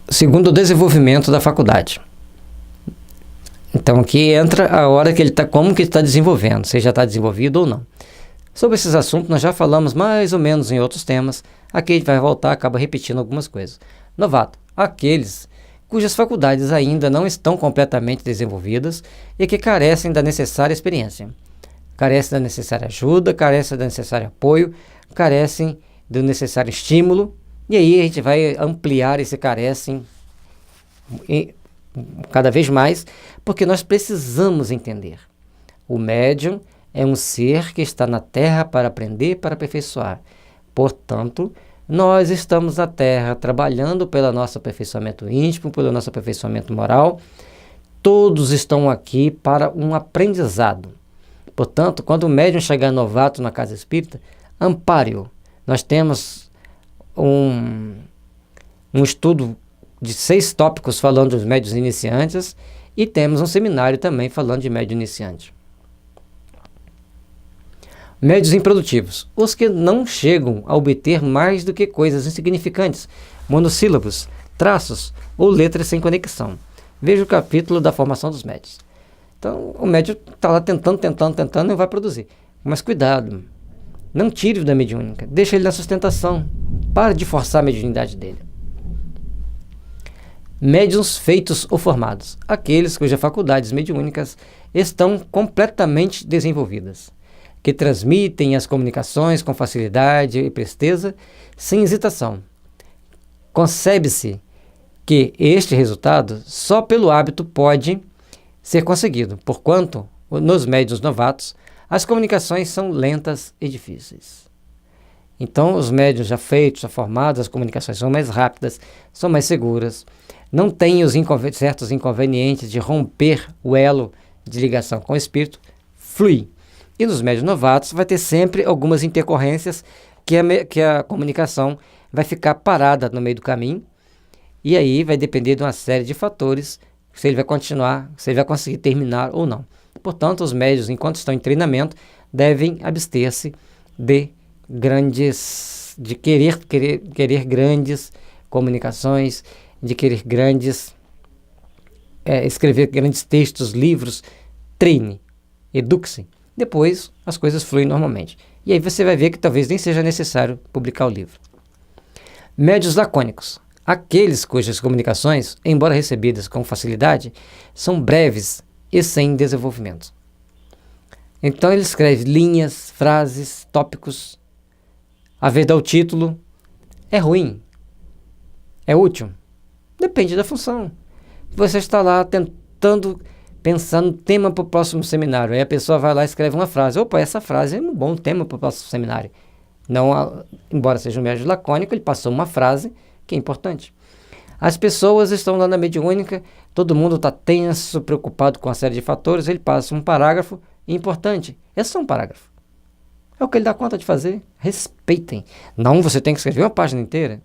segundo o desenvolvimento da faculdade. Então aqui entra a hora que ele está, como que ele está desenvolvendo, se já está desenvolvido ou não. Sobre esses assuntos nós já falamos mais ou menos em outros temas. Aqui a gente vai voltar, acaba repetindo algumas coisas. Novato, aqueles cujas faculdades ainda não estão completamente desenvolvidas e que carecem da necessária experiência. Carecem da necessária ajuda, carecem do necessário apoio, carecem do necessário estímulo. E aí a gente vai ampliar esse carecem cada vez mais, porque nós precisamos entender. O médium é um ser que está na Terra para aprender, para aperfeiçoar. Portanto, nós estamos na Terra trabalhando pelo nosso aperfeiçoamento íntimo, pelo nosso aperfeiçoamento moral. Todos estão aqui para um aprendizado. Portanto, quando o médium chegar novato na casa espírita, ampare-o. Nós temos um estudo de 6 tópicos falando dos médiuns iniciantes e temos um seminário também falando de médium iniciante. Médiuns improdutivos, os que não chegam a obter mais do que coisas insignificantes, monossílabos, traços ou letras sem conexão. Veja o capítulo da formação dos médiuns. Então, o médium está lá tentando e não vai produzir. Mas cuidado, não tire-o da mediúnica, deixa ele na sustentação, para de forçar a mediunidade dele. Médiuns feitos ou formados, aqueles cujas faculdades mediúnicas estão completamente desenvolvidas, que transmitem as comunicações com facilidade e presteza, sem hesitação. Concebe-se que este resultado só pelo hábito pode ser conseguido, porquanto, nos médiuns novatos, as comunicações são lentas e difíceis. Então, os médiuns já feitos, já formados, as comunicações são mais rápidas, são mais seguras, não têm os certos inconvenientes de romper o elo de ligação com o espírito, flui. E nos médiuns novatos vai ter sempre algumas intercorrências que a comunicação vai ficar parada no meio do caminho, e aí vai depender de uma série de fatores, se ele vai continuar, se ele vai conseguir terminar ou não. Portanto, os médiuns, enquanto estão em treinamento, devem abster-se de querer grandes comunicações, de querer escrever grandes textos, livros. Treine, eduque-se. Depois as coisas fluem normalmente. E aí você vai ver que talvez nem seja necessário publicar o livro. Médiuns lacônicos, aqueles cujas comunicações, embora recebidas com facilidade, são breves e sem desenvolvimento. Então ele escreve linhas, frases, tópicos. A vez de dar o título, é ruim? É útil? Depende da função. Você está lá pensando no tema para o próximo seminário. Aí a pessoa vai lá e escreve uma frase. Opa, essa frase é um bom tema para o próximo seminário. Não, embora seja um médium lacônico, ele passou uma frase que é importante. As pessoas estão lá na mediúnica, todo mundo está tenso, preocupado com uma série de fatores, ele passa um parágrafo importante. É só um parágrafo. É o que ele dá conta de fazer. Respeitem. Não, você tem que escrever uma página inteira.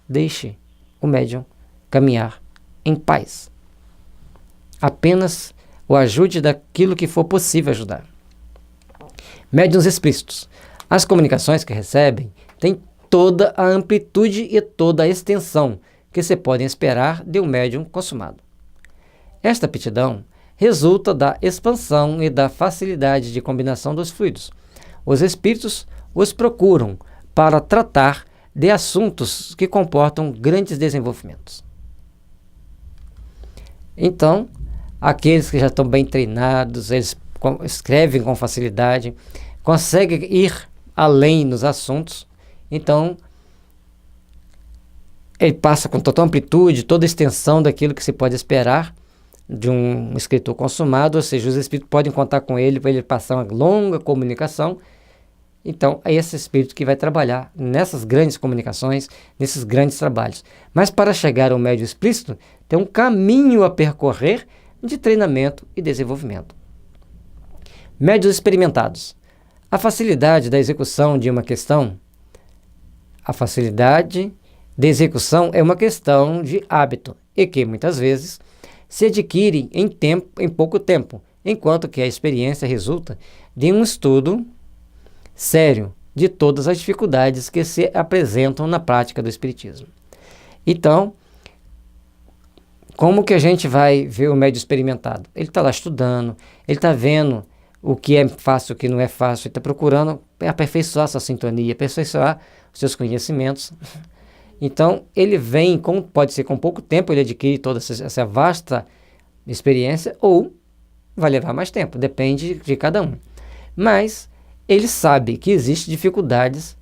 Deixe o médium caminhar em paz. Apenas o ajude daquilo que for possível ajudar. Médiuns explícitos. As comunicações que recebem têm toda a amplitude e toda a extensão que se podem esperar de um médium consumado. Esta aptidão resulta da expansão e da facilidade de combinação dos fluidos. Os espíritos os procuram para tratar de assuntos que comportam grandes desenvolvimentos. Então, aqueles que já estão bem treinados, eles escrevem com facilidade, conseguem ir além nos assuntos, então ele passa com total amplitude, toda a extensão daquilo que se pode esperar de um escritor consumado, ou seja, os espíritos podem contar com ele para ele passar uma longa comunicação. Então, é esse espírito que vai trabalhar nessas grandes comunicações, nesses grandes trabalhos. Mas para chegar ao médium explícito, tem um caminho a percorrer de treinamento e desenvolvimento. Médiuns experimentados. A facilidade da execução de uma questão, a facilidade de execução é uma questão de hábito e que, muitas vezes, se adquire em pouco tempo, enquanto que a experiência resulta de um estudo sério de todas as dificuldades que se apresentam na prática do espiritismo. Então, Como que a gente vai ver o médium experimentado? Ele está lá estudando, ele está vendo o que é fácil, o que não é fácil, ele está procurando aperfeiçoar sua sintonia, aperfeiçoar os seus conhecimentos. Então, ele vem, pode ser com pouco tempo, ele adquire toda essa vasta experiência, ou vai levar mais tempo, depende de cada um. Mas ele sabe que existem dificuldades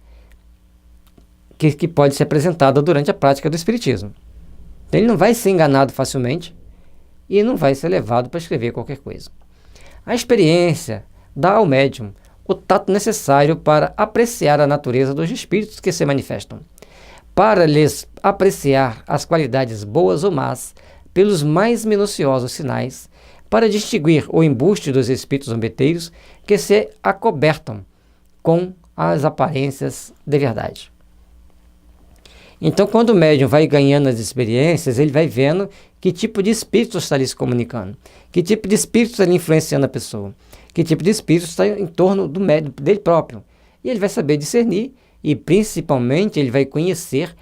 que podem ser apresentadas durante a prática do espiritismo. Então, ele não vai ser enganado facilmente e não vai ser levado para escrever qualquer coisa. A experiência dá ao médium o tato necessário para apreciar a natureza dos espíritos que se manifestam, para lhes apreciar as qualidades boas ou más pelos mais minuciosos sinais, para distinguir o embuste dos espíritos zombeteiros que se acobertam com as aparências de verdade. Então, quando o médium vai ganhando as experiências, ele vai vendo que tipo de espírito está ali se comunicando, que tipo de espírito está ali influenciando a pessoa, que tipo de espírito está em torno do médium, dele próprio. E ele vai saber discernir e, principalmente, ele vai conhecer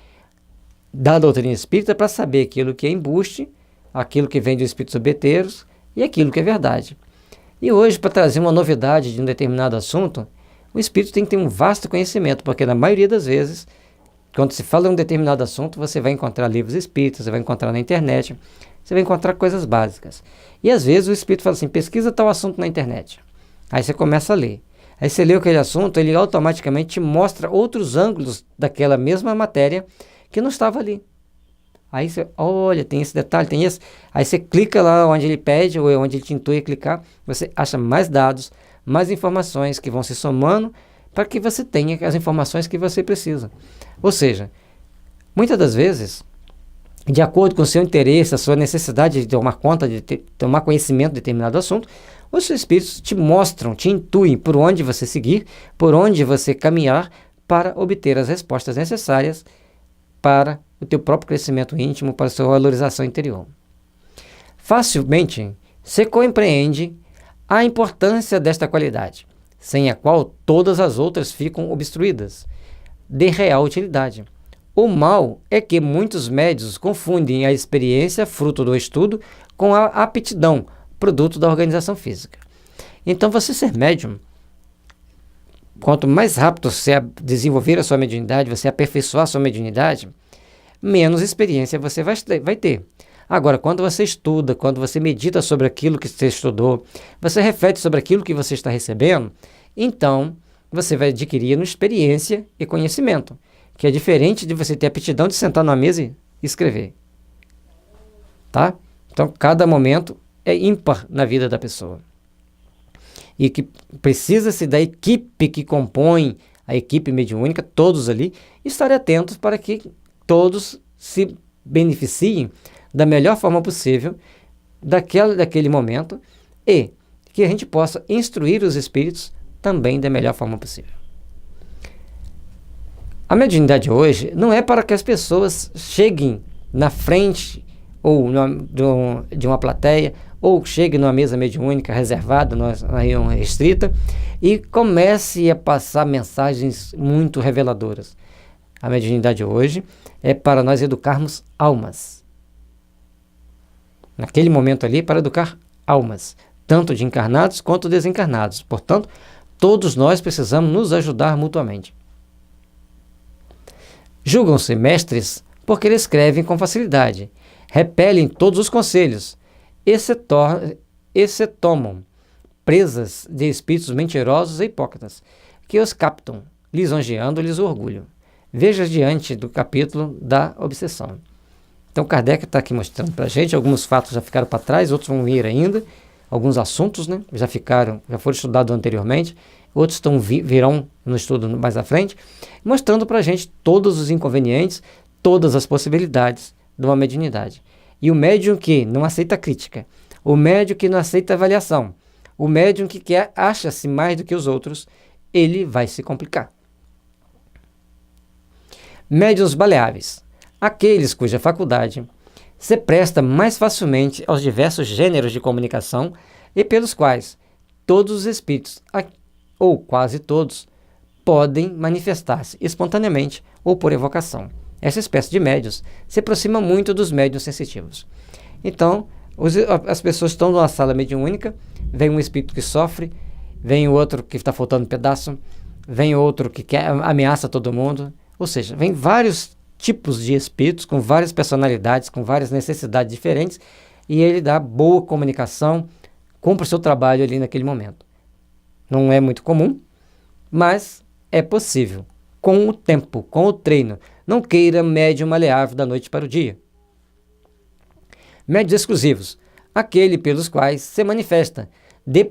da doutrina espírita para saber aquilo que é embuste, aquilo que vem dos espíritos zombeteiros e aquilo que é verdade. E hoje, para trazer uma novidade de um determinado assunto, o espírito tem que ter um vasto conhecimento, porque na maioria das vezes, quando se fala em um determinado assunto, você vai encontrar livros espíritas, você vai encontrar na internet, você vai encontrar coisas básicas. E às vezes o espírito fala assim, pesquisa tal assunto na internet. Aí você começa a ler. Aí você lê aquele assunto, ele automaticamente te mostra outros ângulos daquela mesma matéria que não estava ali. Aí você, olha, tem esse detalhe, tem esse. Aí você clica lá onde ele pede, ou onde ele te intui a clicar, você acha mais dados, mais informações que vão se somando para que você tenha as informações que você precisa. Ou seja, muitas das vezes, de acordo com o seu interesse, a sua necessidade de tomar conta, de tomar conhecimento de determinado assunto, os seus espíritos te mostram, te intuem por onde você seguir, por onde você caminhar para obter as respostas necessárias para o teu próprio crescimento íntimo, para a sua valorização interior. Facilmente se compreende a importância desta qualidade, sem a qual todas as outras ficam obstruídas, de real utilidade. O mal é que muitos médiuns confundem a experiência, fruto do estudo, com a aptidão, produto da organização física. Então, você ser médium, quanto mais rápido você desenvolver a sua mediunidade, você aperfeiçoar a sua mediunidade, menos experiência você vai ter. Agora, quando você estuda, quando você medita sobre aquilo que você estudou, você reflete sobre aquilo que você está recebendo, então você vai adquirir experiência e conhecimento, que é diferente de você ter a aptidão de sentar numa mesa e escrever. Tá? Então, cada momento é ímpar na vida da pessoa. E que precisa-se da equipe que compõe a equipe mediúnica, todos ali, estarem atentos para que todos se beneficiem da melhor forma possível daquele momento e que a gente possa instruir os espíritos também da melhor forma possível. A mediunidade hoje não é para que as pessoas cheguem na frente ou de uma plateia ou cheguem numa mesa mediúnica reservada, numa reunião restrita e comece a passar mensagens muito reveladoras. A mediunidade hoje é para nós educarmos almas. Naquele momento ali, para educar almas, tanto de encarnados quanto desencarnados. Portanto, todos nós precisamos nos ajudar mutuamente. Julgam-se mestres porque eles escrevem com facilidade, repelem todos os conselhos e se tomam presas de espíritos mentirosos e hipócritas, que os captam, lisonjeando-lhes o orgulho. Veja diante do capítulo da obsessão. Então, Kardec está aqui mostrando para a gente, alguns fatos já ficaram para trás, outros vão vir ainda, alguns assuntos, né, já foram estudados anteriormente, outros virão no estudo mais à frente, mostrando para a gente todos os inconvenientes, todas as possibilidades de uma mediunidade. E o médium que não aceita crítica, o médium que não aceita avaliação, o médium que acha-se mais do que os outros, ele vai se complicar. Médiuns baleáveis, aqueles cuja faculdade se presta mais facilmente aos diversos gêneros de comunicação e pelos quais todos os espíritos, ou quase todos, podem manifestar-se espontaneamente ou por evocação. Essa espécie de médiuns se aproxima muito dos médiuns sensitivos. Então, as pessoas estão numa sala mediúnica, vem um espírito que sofre, vem o outro que está faltando um pedaço, vem outro que ameaça todo mundo, ou seja, vem vários tipos de espíritos, com várias personalidades, com várias necessidades diferentes, e ele dá boa comunicação, cumpre o seu trabalho ali naquele momento. Não é muito comum, mas é possível, com o tempo, com o treino. Não queira médium maleável da noite para o dia. Médios exclusivos, aquele pelos quais se manifesta, de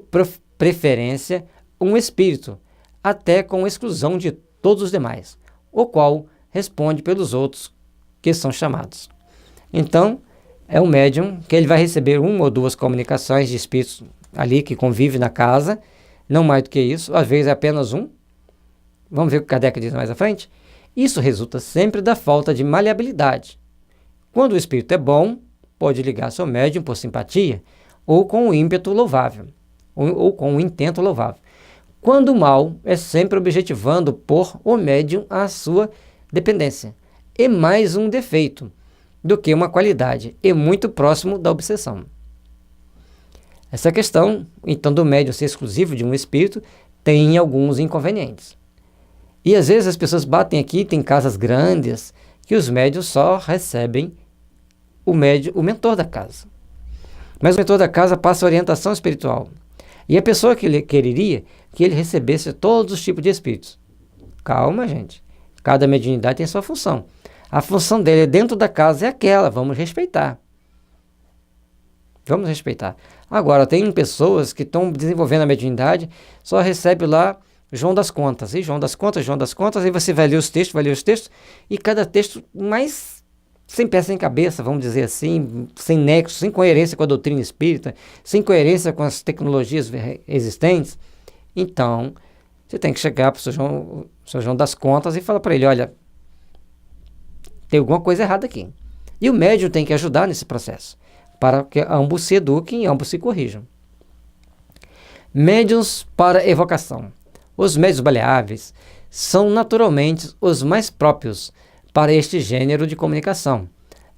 preferência, um espírito, até com exclusão de todos os demais, o qual responde pelos outros que são chamados. Então, é um médium que ele vai receber uma ou duas comunicações de espíritos ali que convive na casa, não mais do que isso, às vezes é apenas um. Vamos ver o que Kardec diz mais à frente. Isso resulta sempre da falta de maleabilidade. Quando o espírito é bom, pode ligar seu médium por simpatia, ou com um ímpeto louvável, ou com um intento louvável. Quando o mal, é sempre objetivando pôr o médium à sua dependência. É mais um defeito do que uma qualidade, e muito próximo da obsessão. Essa questão, então, do médium ser exclusivo de um espírito, tem alguns inconvenientes. E às vezes as pessoas batem aqui, tem casas grandes, que os médiuns só recebem o mentor da casa. Mas o mentor da casa passa orientação espiritual. E a pessoa que ele quereria que ele recebesse todos os tipos de espíritos. Calma, gente. Cada mediunidade tem sua função. A função dele dentro da casa é aquela, vamos respeitar. Vamos respeitar. Agora, tem pessoas que estão desenvolvendo a mediunidade, só recebe lá João das Contas, e João das Contas, aí você vai ler os textos, e cada texto mais sem pé, sem cabeça, vamos dizer assim, sem nexo, sem coerência com a doutrina espírita, sem coerência com as tecnologias existentes. Então, você tem que chegar para o seu João das Contas e falar para ele, olha, tem alguma coisa errada aqui. E o médium tem que ajudar nesse processo, para que ambos se eduquem e ambos se corrijam. Médiuns para evocação. Os médiuns maleáveis são naturalmente os mais próprios para este gênero de comunicação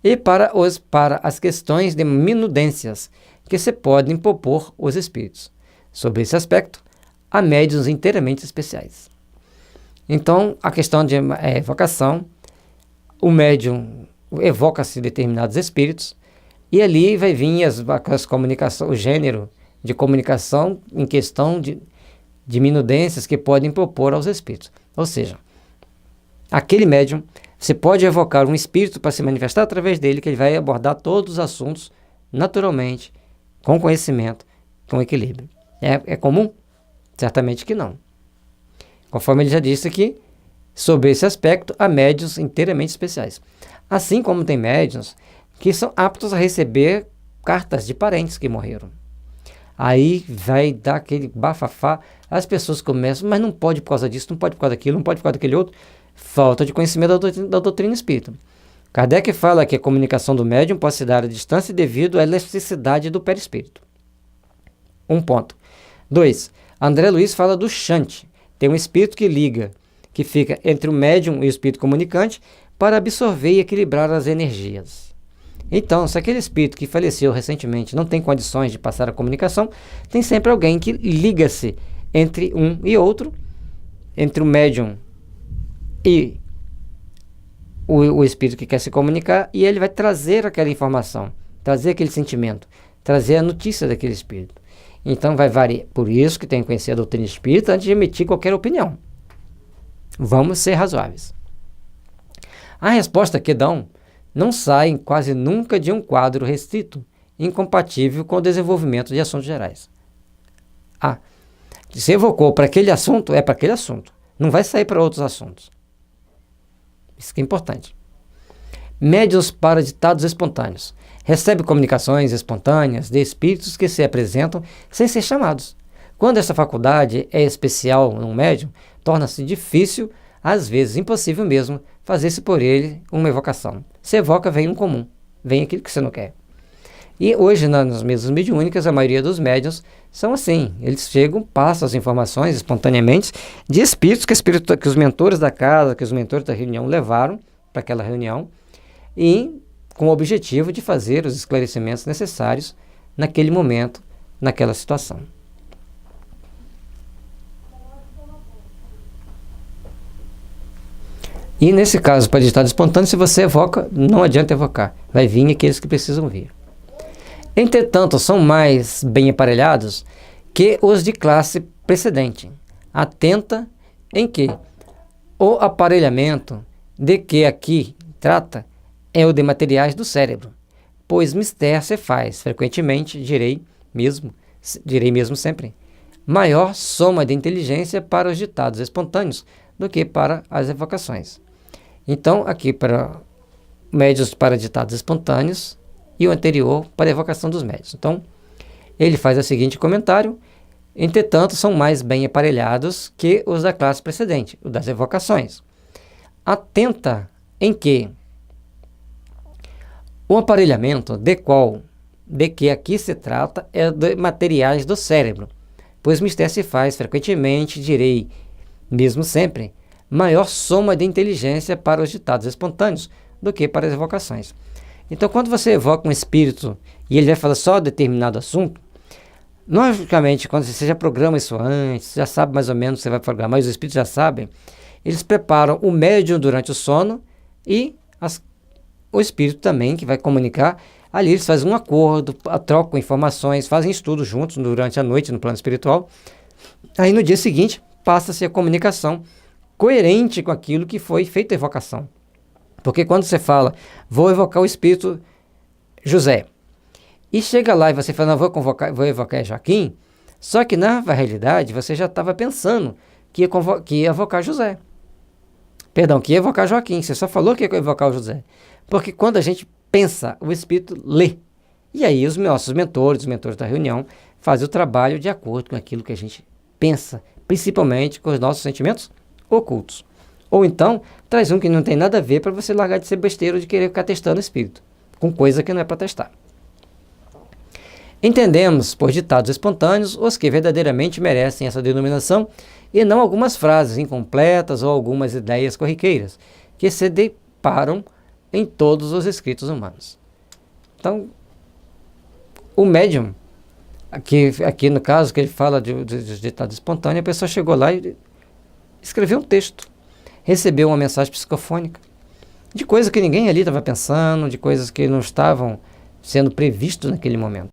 e para as questões de minudências que se podem propor os espíritos. Sobre esse aspecto, há médiuns inteiramente especiais. Então, a questão de evocação, o médium evoca-se determinados espíritos e ali vai vir as comunicações, o gênero de comunicação em questão de minudências que podem propor aos espíritos. Ou seja, aquele médium, você pode evocar um espírito para se manifestar através dele, que ele vai abordar todos os assuntos naturalmente, com conhecimento, com equilíbrio. É comum? Certamente que não. Conforme ele já disse aqui, sobre esse aspecto, há médiuns inteiramente especiais. Assim como tem médiuns que são aptos a receber cartas de parentes que morreram. Aí vai dar aquele bafafá, as pessoas começam, mas não pode por causa disso, não pode por causa daquilo, não pode por causa daquele outro. Falta de conhecimento da doutrina espírita. Kardec fala que a comunicação do médium pode se dar à distância devido à elasticidade do perispírito. Um ponto. 2. André Luiz fala do chante. Tem um espírito que liga, que fica entre o médium e o espírito comunicante para absorver e equilibrar as energias. Então, se aquele espírito que faleceu recentemente não tem condições de passar a comunicação, tem sempre alguém que liga-se entre um e outro, entre o médium e o espírito que quer se comunicar, e ele vai trazer aquela informação, trazer aquele sentimento, trazer a notícia daquele espírito. Então vai variar. Por isso que tem que conhecer a doutrina espírita antes de emitir qualquer opinião. Vamos ser razoáveis. A resposta que dão não sai quase nunca de um quadro restrito, incompatível com o desenvolvimento de assuntos gerais. Se evocou para aquele assunto, é para aquele assunto. Não vai sair para outros assuntos. Isso que é importante. Médiuns para ditados espontâneos. Recebe comunicações espontâneas de espíritos que se apresentam sem ser chamados. Quando essa faculdade é especial num médium, torna-se difícil, às vezes impossível mesmo, fazer-se por ele uma evocação. Se evoca, vem um comum. Vem aquilo que você não quer. E hoje, nas mesas mediúnicas, a maioria dos médiuns são assim. Eles chegam, passam as informações espontaneamente de espíritos que os mentores da casa, que os mentores da reunião levaram para aquela reunião. E com o objetivo de fazer os esclarecimentos necessários naquele momento, naquela situação. E nesse caso, para ditado espontâneo, se você evoca, não adianta evocar, vai vir aqueles que precisam vir. Entretanto, são mais bem aparelhados que os de classe precedente. Atenta em que o aparelhamento de que aqui trata é o de materiais do cérebro, pois mister se faz, frequentemente, direi mesmo sempre, maior soma de inteligência para os ditados espontâneos do que para as evocações. Então, aqui para médios para ditados espontâneos e o anterior para a evocação dos médios. Então, ele faz o seguinte comentário: entretanto, são mais bem aparelhados que os da classe precedente, o das evocações. Atenta em que o aparelhamento de que aqui se trata é de materiais do cérebro, pois mister se faz frequentemente, direi mesmo sempre, maior soma de inteligência para os ditados espontâneos do que para as evocações. Então, quando você evoca um espírito e ele vai falar só determinado assunto, logicamente, quando você já programa isso antes, já sabe mais ou menos o que você vai programar, mas os espíritos já sabem, eles preparam o médium durante o sono e o espírito também, que vai comunicar. Ali eles fazem um acordo, trocam informações, fazem estudos juntos durante a noite no plano espiritual. Aí no dia seguinte, passa-se a comunicação coerente com aquilo que foi feita a evocação. Porque quando você fala, vou evocar o espírito José, e chega lá e você fala, não, vou evocar Joaquim, só que na realidade você já estava pensando que ia evocar José. Perdão, que ia evocar Joaquim, você só falou que ia evocar o José. Porque quando a gente pensa, o espírito lê. E aí os nossos mentores, os mentores da reunião, fazem o trabalho de acordo com aquilo que a gente pensa, principalmente com os nossos sentimentos ocultos. Ou então, traz um que não tem nada a ver para você largar de ser besteiro de querer ficar testando o espírito, com coisa que não é para testar. Entendemos, por ditados espontâneos, os que verdadeiramente merecem essa denominação e não algumas frases incompletas ou algumas ideias corriqueiras que se deparam em todos os escritos humanos. Então, o médium, aqui no caso que ele fala de ditado espontâneo, a pessoa chegou lá e escreveu um texto, recebeu uma mensagem psicofônica, de coisas que ninguém ali estava pensando, de coisas que não estavam sendo previstas naquele momento.